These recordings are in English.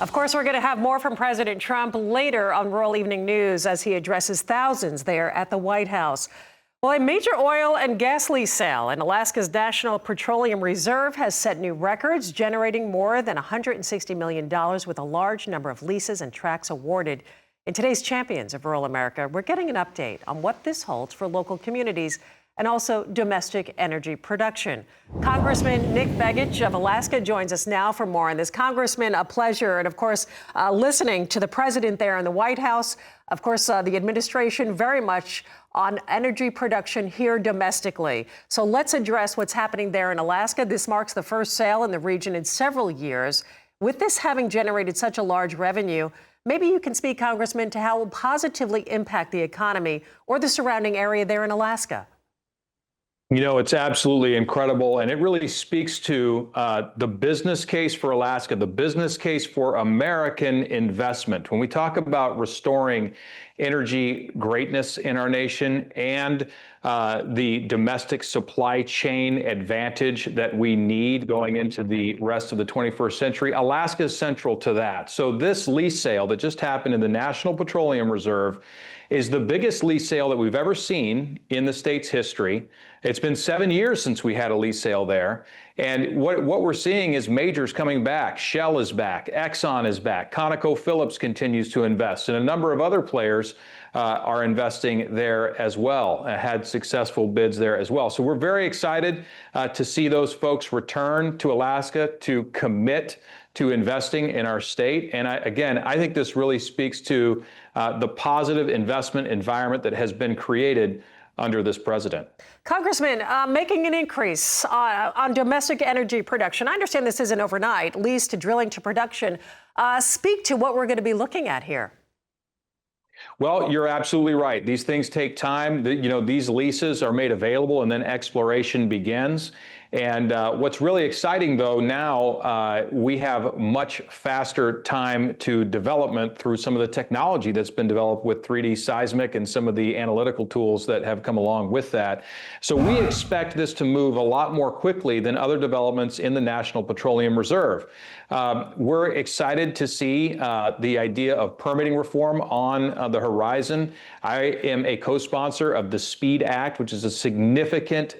Of course, we're going to have more from President Trump later on Rural Evening News as he addresses thousands there at the White House. Well, a major oil and gas lease sale in Alaska's National Petroleum Reserve has set new records, generating more than $160 million with a large number of leases and tracts awarded. In today's Champions of Rural America, we're getting an update on what this holds for local communities and also domestic energy production. Congressman Nick Begich of Alaska joins us now for more on this. Congressman, a pleasure. And of course, listening to the president there in the White House, of course, the administration very much on energy production here domestically. So let's address what's happening there in Alaska. This marks the first sale in the region in several years. With this having generated such a large revenue, maybe you can speak, Congressman, to how it will positively impact the economy or the surrounding area there in Alaska. You know, it's absolutely incredible, and it really speaks to the business case for Alaska, the business case for American investment. When we talk about restoring energy greatness in our nation and the domestic supply chain advantage that we need going into the rest of the 21st century, Alaska is central to that. So this lease sale that just happened in the National Petroleum Reserve is the biggest lease sale that we've ever seen in the state's history. It's been 7 years since we had a lease sale there. And what we're seeing is majors coming back. Shell is back. Exxon is back. ConocoPhillips continues to invest. And a number of other players are investing there as well, had successful bids there as well. So we're very excited to see those folks return to Alaska to commit to investing in our state. And I think this really speaks to the positive investment environment that has been created under this president. Congressman, making an increase on domestic energy production. I understand this isn't overnight, lease to drilling to production. Speak to what we're going to be looking at here. Well, you're absolutely right. These things take time. These leases are made available and then exploration begins. And what's really exciting, though, now we have much faster time to development through some of the technology that's been developed with 3D seismic and some of the analytical tools that have come along with that. So we expect this to move a lot more quickly than other developments in the National Petroleum Reserve. We're excited to see the idea of permitting reform on the horizon. I am a co-sponsor of the SPEED Act, which is a significant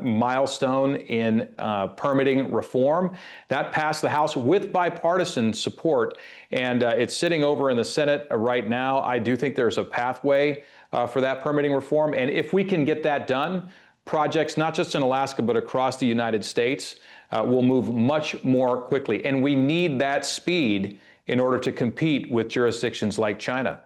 milestone in permitting reform. That passed the House with bipartisan support, and it's sitting over in the Senate right now. I do think there's a pathway for that permitting reform, and if we can get that done, projects not just in Alaska but across the United States will move much more quickly. And we need that speed in order to compete with jurisdictions like China.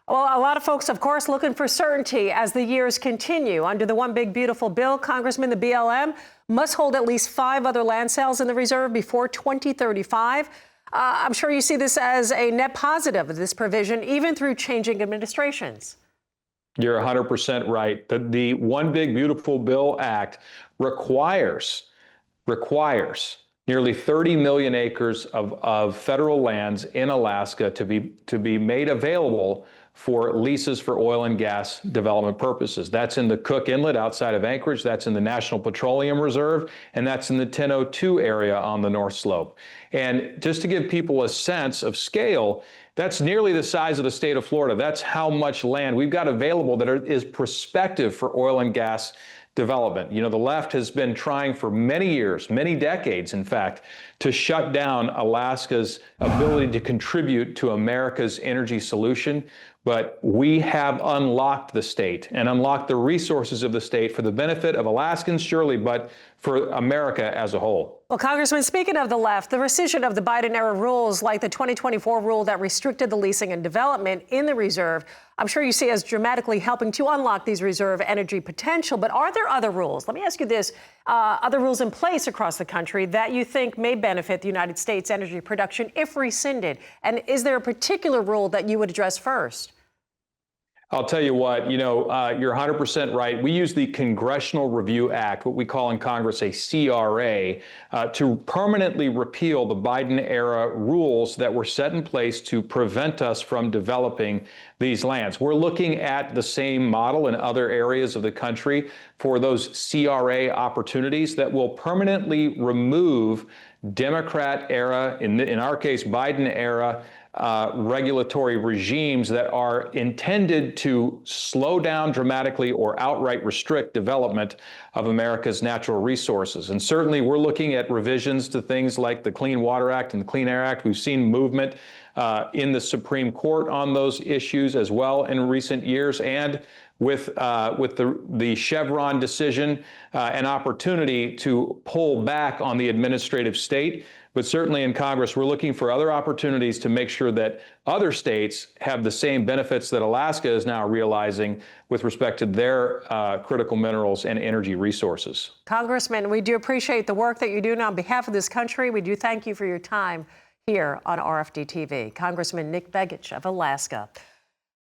Well, a lot of folks, of course, looking for certainty as the years continue. Under the One Big Beautiful Bill, Congressman, the BLM must hold at least 5 other land sales in the reserve before 2035. I'm sure you see this as a net positive, this provision, even through changing administrations. You're 100% right. The One Big Beautiful Bill Act requires nearly 30 million acres of federal lands in Alaska to be made available for leases for oil and gas development purposes. That's in the Cook Inlet outside of Anchorage, that's in the National Petroleum Reserve, and that's in the 1002 area on the North Slope. And just to give people a sense of scale, that's nearly the size of the state of Florida. That's how much land we've got available that is prospective for oil and gas development. You know, the left has been trying for many years, many decades, in fact, to shut down Alaska's ability to contribute to America's energy solution. But we have unlocked the state and unlocked the resources of the state for the benefit of Alaskans, surely, but for America as a whole. Well, Congressman, speaking of the left, the rescission of the Biden-era rules like the 2024 rule that restricted the leasing and development in the reserve, I'm sure you see as dramatically helping to unlock these reserve energy potential. But are there other rules? Let me ask you this, other rules in place across the country that you think may benefit the United States energy production if rescinded? And is there a particular rule that you would address first? I'll tell you what, you're 100% right. We use the Congressional Review Act, what we call in Congress a CRA, to permanently repeal the Biden-era rules that were set in place to prevent us from developing these lands. We're looking at the same model in other areas of the country for those CRA opportunities that will permanently remove Democrat-era, in our case, Biden-era, regulatory regimes that are intended to slow down dramatically or outright restrict development of America's natural resources. And certainly we're looking at revisions to things like the Clean Water Act and the Clean Air Act. We've seen movement in the Supreme Court on those issues as well in recent years. And with the Chevron decision, an opportunity to pull back on the administrative state. But certainly in Congress, we're looking for other opportunities to make sure that other states have the same benefits that Alaska is now realizing with respect to their critical minerals and energy resources. Congressman, we do appreciate the work that you do on behalf of this country. We do thank you for your time here on RFD-TV. Congressman Nick Begich of Alaska.